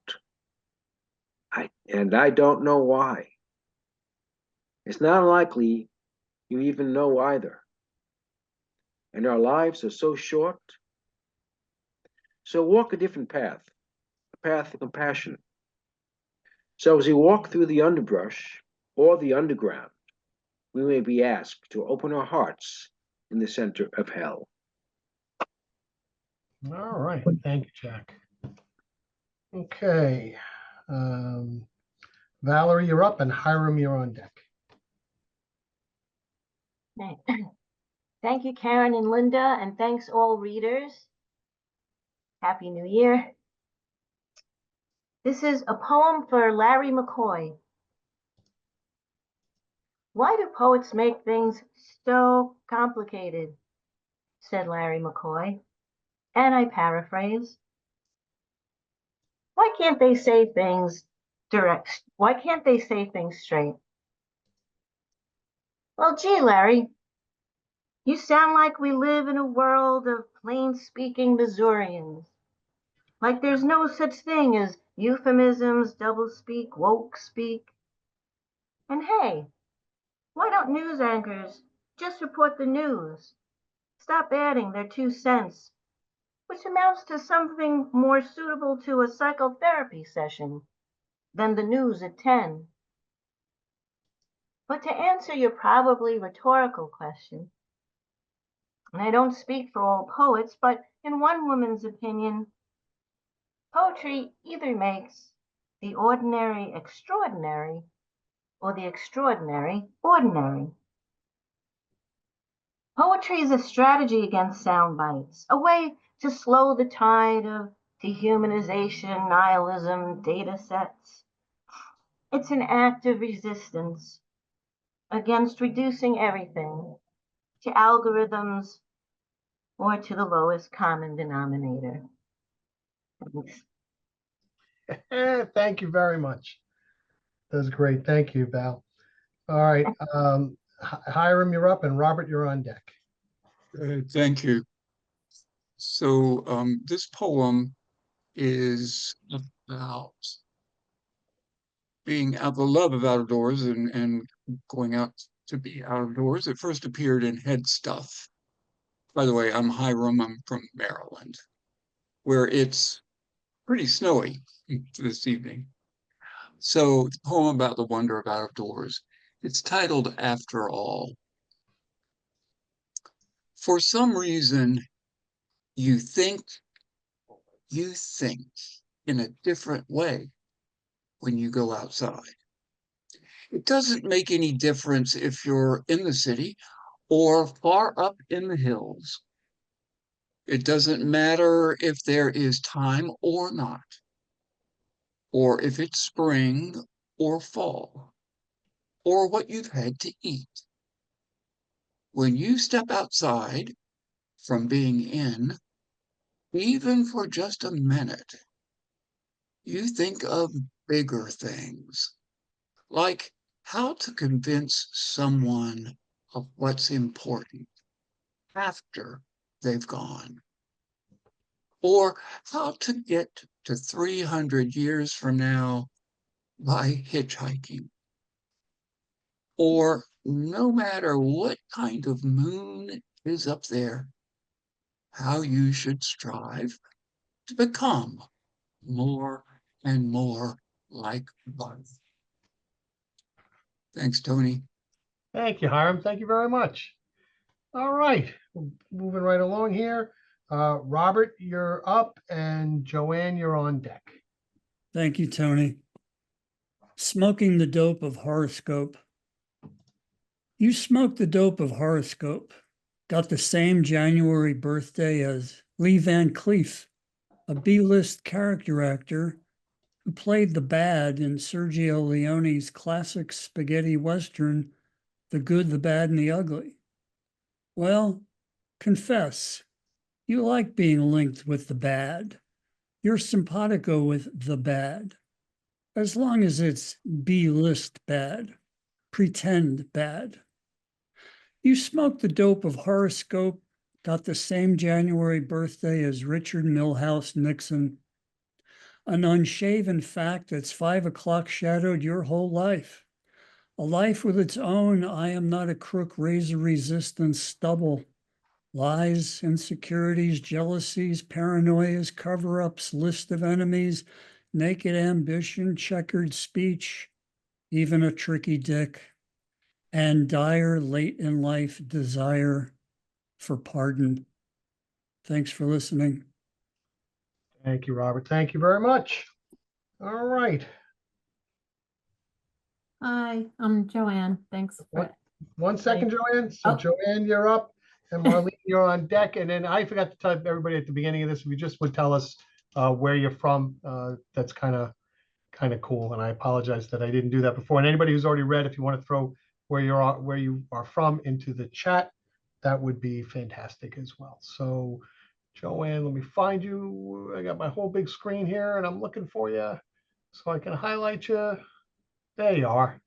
I don't know why. It's not likely you even know either. And our lives are so short. So walk a different path, a path of compassion. So as we walk through the underbrush or the underground, we may be asked to open our hearts in the center of hell. All right. Thank you, Jack. Okay. Valerie, you're up, and Hiram, you're on deck. Thank you, Karen and Linda, and thanks all readers. Happy New Year. This is a poem for Larry McCoy. Why do poets make things so complicated? Said Larry McCoy. And I paraphrase. Why can't they say things direct? Why can't they say things straight? Well, gee, Larry, You sound like we live in a world of plain-speaking Missourians. Like there's no such thing as euphemisms, doublespeak, woke speak. And hey, why don't news anchors just report the news? Stop adding their 2 cents, which amounts to something more suitable to a psychotherapy session than the news at 10. But to answer your probably rhetorical question, and I don't speak for all poets, but in one woman's opinion, poetry either makes the ordinary extraordinary or the extraordinary ordinary. Poetry is a strategy against sound bites, a way to slow the tide of dehumanization, nihilism, data sets. It's an act of resistance against reducing everything to algorithms or to the lowest common denominator. Thank you very much. That was great. Thank you, Val. All right. Hiram, you're up, and Robert, you're on deck. Thank you. So this poem is about being out, the love of outdoors and going out to be outdoors. It first appeared in Head Stuff. By the way, I'm Hiram. I'm from Maryland, where it's pretty snowy this evening. So the poem about the wonder of outdoors. It's titled After All. For some reason, you think in a different way when you go outside. It doesn't make any difference if you're in the city or far up in the hills. It doesn't matter if there is time or not, or if it's spring or fall, or what you've had to eat. When you step outside from being in, even for just a minute, you think of bigger things, like how to convince someone of what's important after they've gone, or how to get to 300 years from now by hitchhiking, or no matter what kind of moon is up there, how you should strive to become more and more like Bud. Thanks, Tony. Thank you, Hiram. Thank you very much. All right, moving right along here. Robert, you're up, and Joanne, you're on deck. Thank you, Tony. Smoking the dope of horoscope. You smoked the dope of horoscope. Got the same January birthday as Lee Van Cleef, a B-list character actor who played the bad in Sergio Leone's classic spaghetti western, The Good, the Bad, and the Ugly. Well, confess, you like being linked with the bad. You're simpatico with the bad, as long as it's B-list bad, pretend bad. You smoked the dope of horoscope, got the same January birthday as Richard Milhouse Nixon, an unshaven fact that's 5 o'clock shadowed your whole life. A life with its own I am not a crook razor resistant stubble. Lies, insecurities, jealousies, paranoias, cover-ups, list of enemies, naked ambition, checkered speech, even a tricky dick, and dire late in life desire for pardon. Thanks for listening. Thank you, Robert. Thank you very much. All right. Hi, I'm Joanne. Thanks for One second, Joanne. So Joanne, you're up, and Marlene, you're on deck. And then I forgot to tell everybody at the beginning of this, if you just would tell us where you're from, that's kind of cool. And I apologize that I didn't do that before. And anybody who's already read, if you want to throw where you are from into the chat, that would be fantastic as well. So Joanne, let me find you. I got my whole big screen here and I'm looking for you so I can highlight you. There you are.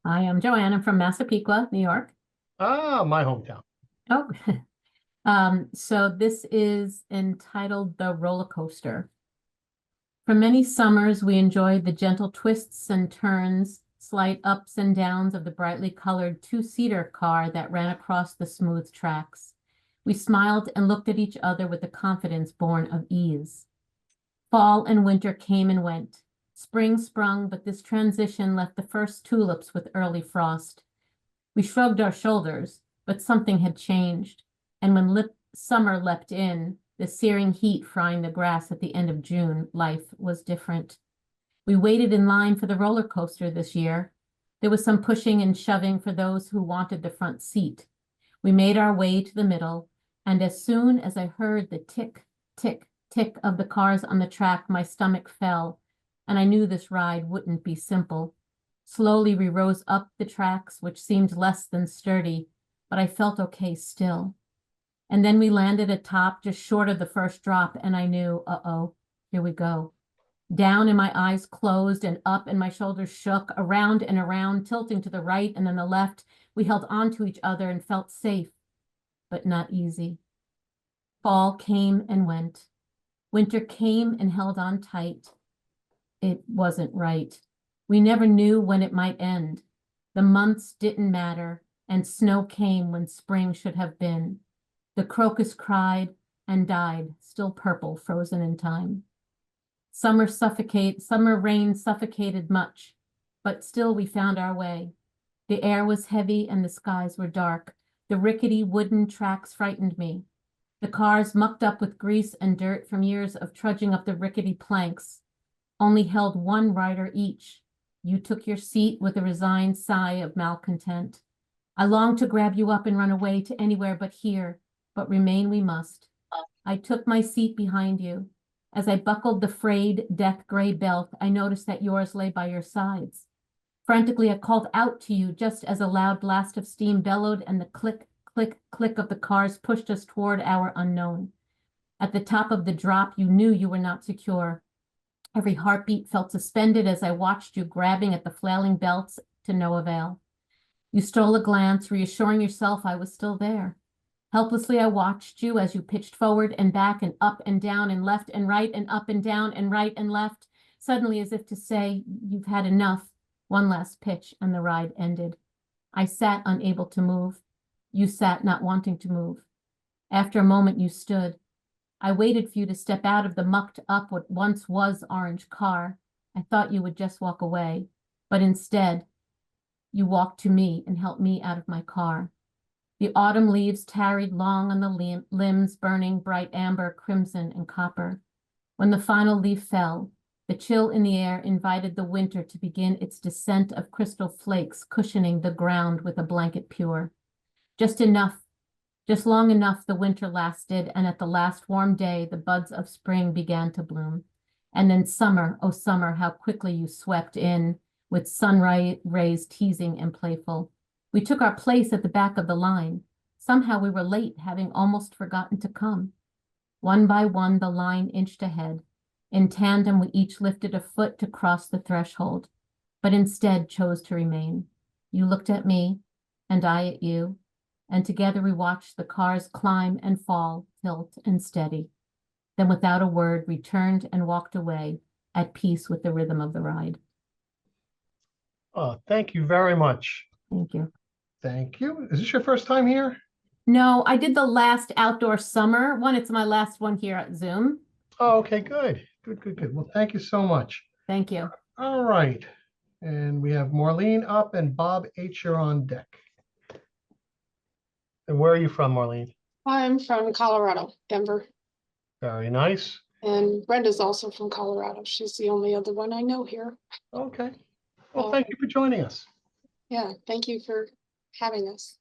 I am Joanne. I'm from Massapequa, New York. Ah, my hometown. Oh, so this is entitled The Roller Coaster. For many summers, we enjoyed the gentle twists and turns, slight ups and downs of the brightly colored two-seater car that ran across the smooth tracks. We smiled and looked at each other with the confidence born of ease. Fall and winter came and went. Spring sprung, but this transition left the first tulips with early frost. We shrugged our shoulders, but something had changed. And when summer leapt in, the searing heat frying the grass at the end of June, life was different. We waited in line for the roller coaster this year. There was some pushing and shoving for those who wanted the front seat. We made our way to the middle, and as soon as I heard the tick, tick, tick of the cars on the track, my stomach fell, and I knew this ride wouldn't be simple. Slowly we rose up the tracks, which seemed less than sturdy, but I felt okay still. And then we landed atop, just short of the first drop, and I knew, uh-oh, here we go. Down and my eyes closed, and up and my shoulders shook, around and around, tilting to the right and then the left. We held on to each other and felt safe, but not easy. Fall came and went. Winter came and held on tight. It wasn't right. We never knew when it might end. The months didn't matter, and snow came when spring should have been. The crocus cried and died, still purple, frozen in time. Summer rain suffocated much, but still we found our way. The air was heavy and the skies were dark. The rickety wooden tracks frightened me. The cars, mucked up with grease and dirt from years of trudging up the rickety planks, only held one rider each. You took your seat with a resigned sigh of malcontent. I longed to grab you up and run away to anywhere but here, but remain we must. I took my seat behind you. As I buckled the frayed death gray belt, I noticed that yours lay by your sides. Frantically, I called out to you just as a loud blast of steam bellowed and the click, click, click of the cars pushed us toward our unknown. At the top of the drop, you knew you were not secure. Every heartbeat felt suspended as I watched you grabbing at the flailing belts to no avail. You stole a glance, reassuring yourself I was still there. Helplessly, I watched you as you pitched forward and back and up and down and left and right and up and down and right and left, suddenly as if to say, you've had enough. One last pitch and the ride ended. I sat unable to move. You sat not wanting to move. After a moment, you stood. I waited for you to step out of the mucked up what once was orange car. I thought you would just walk away, but instead, you walked to me and helped me out of my car. The autumn leaves tarried long on the limbs, burning bright amber, crimson, and copper. When the final leaf fell, the chill in the air invited the winter to begin its descent of crystal flakes, cushioning the ground with a blanket pure. Just long enough the winter lasted, and at the last warm day, the buds of spring began to bloom. And then summer, oh summer, how quickly you swept in, with sunrise rays teasing and playful. We took our place at the back of the line. Somehow we were late, having almost forgotten to come. One by one, the line inched ahead. In tandem, we each lifted a foot to cross the threshold, but instead chose to remain. You looked at me, and I at you, and together we watched the cars climb and fall, tilt and steady. Then without a word, we turned and walked away, at peace with the rhythm of the ride. Thank you very much. Thank you. Thank you. Is this your first time here? No, I did the last outdoor summer one. It's my last one here at Zoom. Oh, okay, good. Good. Well, thank you so much. Thank you. All right. And we have Marlene up and Bob H. You're on deck. And where are you from, Marlene? I'm from Colorado, Denver. Very nice. And Brenda's also from Colorado. She's the only other one I know here. Okay. Well, thank you for joining us. Yeah, thank you for having us.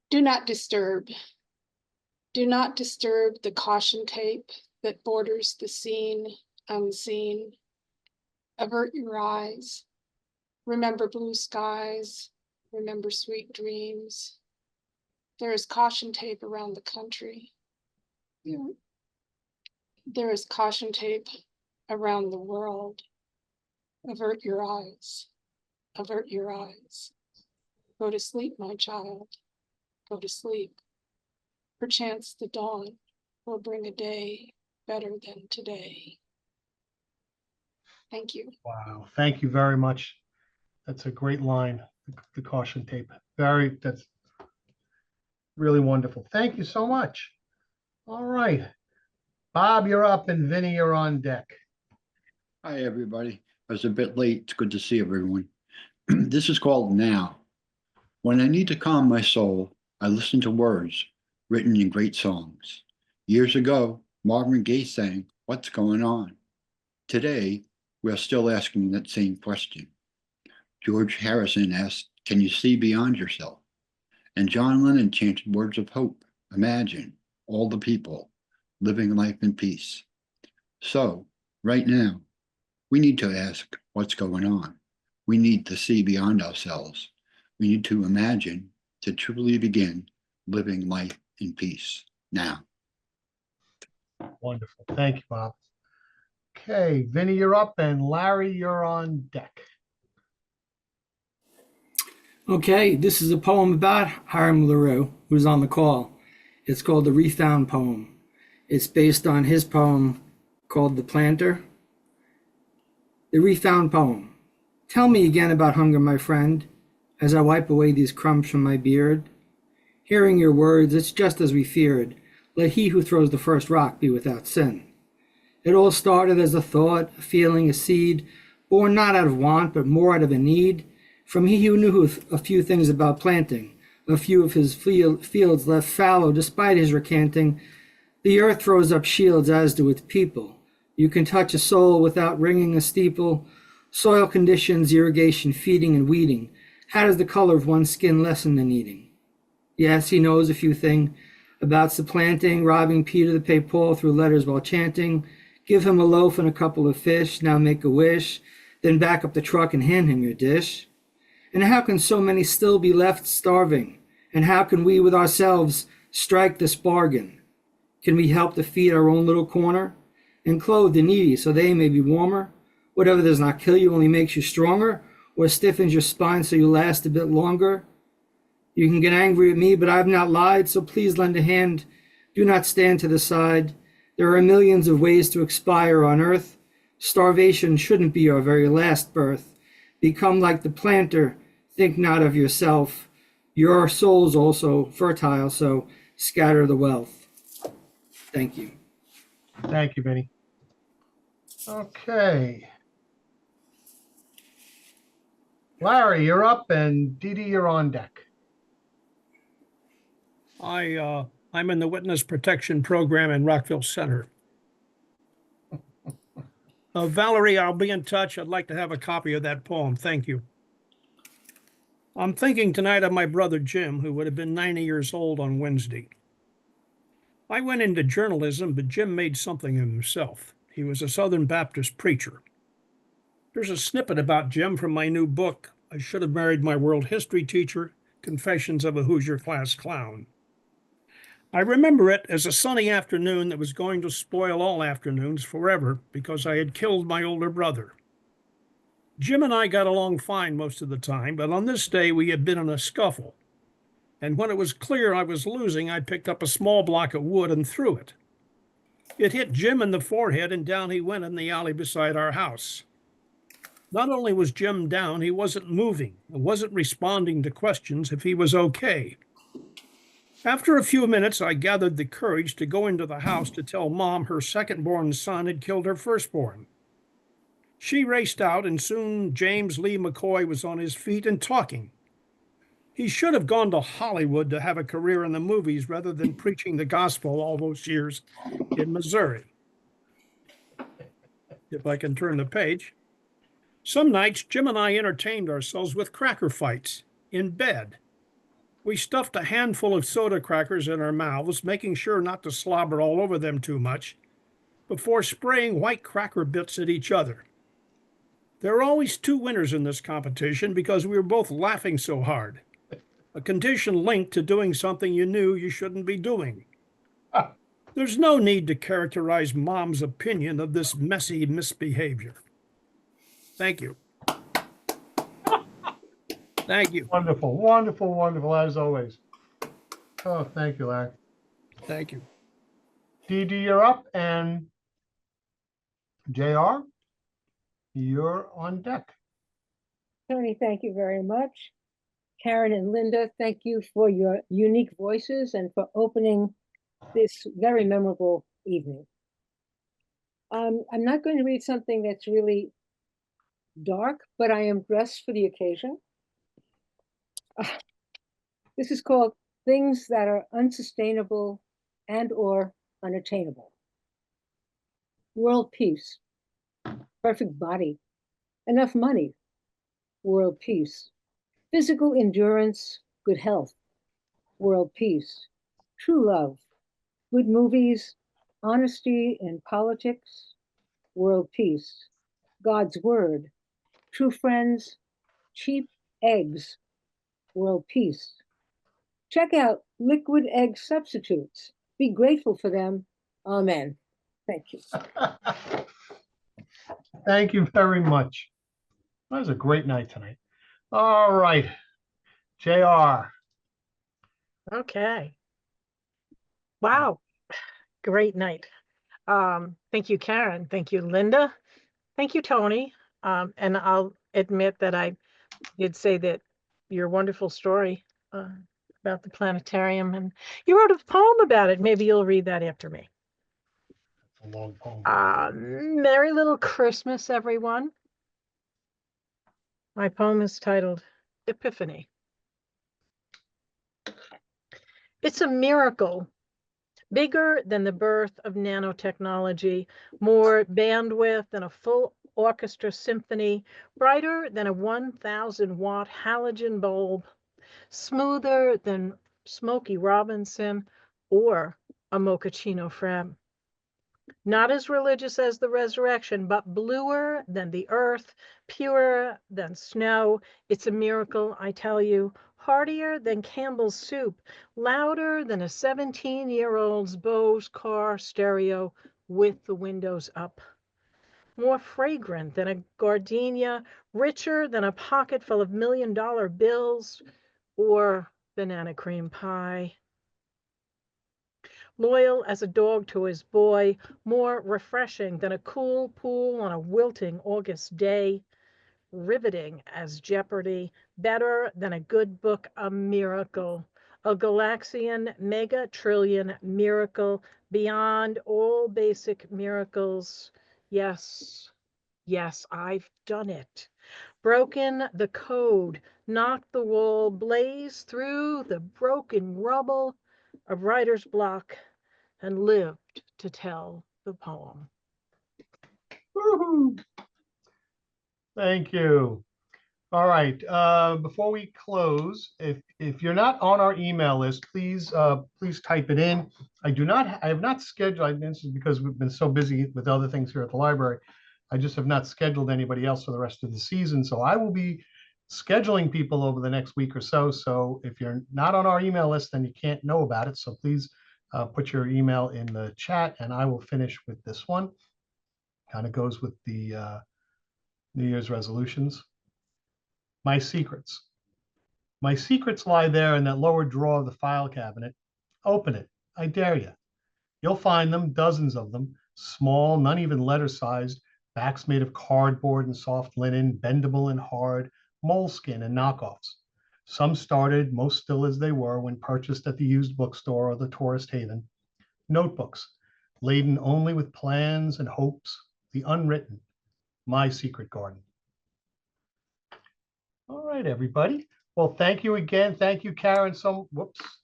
Do not disturb. Do not disturb the caution tape that borders the scene unseen. Avert your eyes. Remember blue skies. Remember sweet dreams. There is caution tape around the country. There is caution tape around the world. Avert your eyes. Avert your eyes. Go to sleep, my child. Go to sleep. Perchance the dawn will bring a day better than today. Thank you. Wow, thank you very much. That's a great line, the caution tape. That's really wonderful. Thank you so much. All right. Bob, you're up, and Vinny, you're on deck. Hi, everybody. I was a bit late. It's good to see everyone. This is called Now. When I need to calm my soul, I listen to words written in great songs. Years ago, Marvin Gaye sang, "What's Going On?" Today, we are still asking that same question. George Harrison asked, "Can you see beyond yourself?" And John Lennon chanted words of hope. Imagine all the people living life in peace. So, right now, we need to ask what's going on. We need to see beyond ourselves. We need to imagine to truly begin living life in peace now. Wonderful. Thank you, Bob. Okay, Vinny, you're up, and Larry, you're on deck. Okay, this is a poem about Hiram LaRue, who's on the call. It's called The Refound Poem. It's based on his poem called The Planter. The Refound Poem. Tell me again about hunger, my friend, as I wipe away these crumbs from my beard. Hearing your words, it's just as we feared. Let he who throws the first rock be without sin. It all started as a thought, a feeling, a seed, born not out of want, but more out of a need. From he who knew a few things about planting, a few of his fields left fallow despite his recanting. The earth throws up shields, as do its people. You can touch a soul without ringing a steeple. Soil conditions, irrigation, feeding, and weeding. How does the color of one's skin lessen the needing? Yes, he knows a few things about supplanting, robbing Peter to pay Paul through letters while chanting. Give him a loaf and a couple of fish, now make a wish, then back up the truck and hand him your dish. And how can so many still be left starving? And how can we with ourselves strike this bargain? Can we help to feed our own little corner and clothe the needy so they may be warmer? Whatever does not kill you only makes you stronger or stiffens your spine so you last a bit longer. You can get angry at me, but I've not lied, so please lend a hand. Do not stand to the side. There are millions of ways to expire on earth. Starvation shouldn't be your very last birth. Become like the planter. Think not of yourself. Your soul's also fertile, so scatter the wealth. Thank you. Thank you, Vinny. Okay. Larry, you're up, and Dee Dee, you're on deck. I'm in the Witness Protection Program in Rockville Center. Valerie, I'll be in touch. I'd like to have a copy of that poem. Thank you. I'm thinking tonight of my brother Jim, who would have been 90 years old on Wednesday. I went into journalism, but Jim made something of himself. He was a Southern Baptist preacher. There's a snippet about Jim from my new book, I Should Have Married My World History Teacher, Confessions of a Hoosier Class Clown. I remember it as a sunny afternoon that was going to spoil all afternoons forever because I had killed my older brother. Jim and I got along fine most of the time, but on this day we had been in a scuffle. And when it was clear I was losing, I picked up a small block of wood and threw it. It hit Jim in the forehead, and down he went in the alley beside our house. Not only was Jim down, he wasn't moving and wasn't responding to questions if he was okay. After a few minutes, I gathered the courage to go into the house to tell Mom her second-born son had killed her firstborn. She raced out, and soon James Lee McCoy was on his feet and talking. He should have gone to Hollywood to have a career in the movies rather than preaching the gospel all those years in Missouri. If I can turn the page. Some nights, Jim and I entertained ourselves with cracker fights in bed. We stuffed a handful of soda crackers in our mouths, making sure not to slobber all over them too much, before spraying white cracker bits at each other. There are always two winners in this competition because we were both laughing so hard, a condition linked to doing something you knew you shouldn't be doing. There's no need to characterize Mom's opinion of this messy misbehavior. Thank you. Thank you. Wonderful, wonderful, wonderful, as always. Oh, thank you, Larry. Thank you. Dee Dee, you're up, and JR, you're on deck. Tony, thank you very much. Karen and Linda, thank you for your unique voices and for opening this very memorable evening. I'm not going to read something that's really dark, but I am dressed for the occasion. This is called Things That Are Unsustainable and or Unattainable. World peace, perfect body, enough money, world peace. Physical endurance, good health, world peace. True love, good movies, honesty in politics, world peace. God's word, true friends, cheap eggs, world peace. Check out liquid egg substitutes. Be grateful for them. Amen. Thank you. Thank you very much. That was a great night tonight. All right, JR. Okay. Wow. Great night. Thank you, Karen. Thank you, Linda. Thank you, Tony. And I'll admit that I did say that your wonderful story about the planetarium, and you wrote a poem about it. Maybe you'll read that after me. A long poem. Merry Little Christmas, everyone. My poem is titled Epiphany. It's a miracle, bigger than the birth of nanotechnology, more bandwidth than a full orchestra symphony, brighter than a 1,000-watt halogen bulb, smoother than Smokey Robinson or a mochaccino frame. Not as religious as the resurrection, but bluer than the earth, purer than snow. It's a miracle, I tell you, heartier than Campbell's soup, louder than a 17-year-old's Bose car stereo with the windows up. More fragrant than a gardenia, richer than a pocket full of million-dollar bills or banana cream pie. Loyal as a dog to his boy, more refreshing than a cool pool on a wilting August day, riveting as Jeopardy, better than a good book, a miracle, a Galaxian mega-trillion miracle beyond all basic miracles. Yes, yes, I've done it. Broken the code, knocked the wall, blazed through the broken rubble of writer's block, and lived to tell the poem. Woo-hoo. Thank you. All right. Before we close, if you're not on our email list, please type it in. I have not scheduled. This is because we've been so busy with other things here at the library. I just have not scheduled anybody else for the rest of the season. So I will be scheduling people over the next week or so. So if you're not on our email list, then you can't know about it. So please put your email in the chat, and I will finish with this one. Kind of goes with the New Year's resolutions. My secrets. My secrets lie there in that lower drawer of the file cabinet. Open it. I dare you. You'll find them, dozens of them, small, none even letter-sized, backs made of cardboard and soft linen, bendable and hard, moleskin and knockoffs. Some started, most still as they were, when purchased at the used bookstore or the tourist haven. Notebooks, laden only with plans and hopes, the unwritten, my secret garden. All right, everybody. Well, thank you again. Thank you, Karen.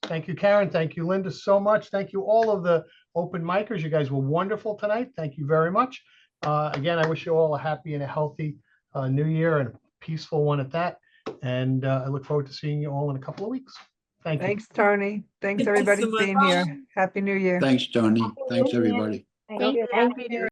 Thank you, Karen. Thank you, Linda, so much. Thank you, all of the open micers. You guys were wonderful tonight. Thank you very much. Again, I wish you all a happy and a healthy new year and a peaceful one at that. And I look forward to seeing you all in a couple of weeks. Thank you. Thanks, Tony. Thanks, everybody, for being here. Happy New Year. Thanks, Tony. Thanks, everybody. Thank you. Happy New Year.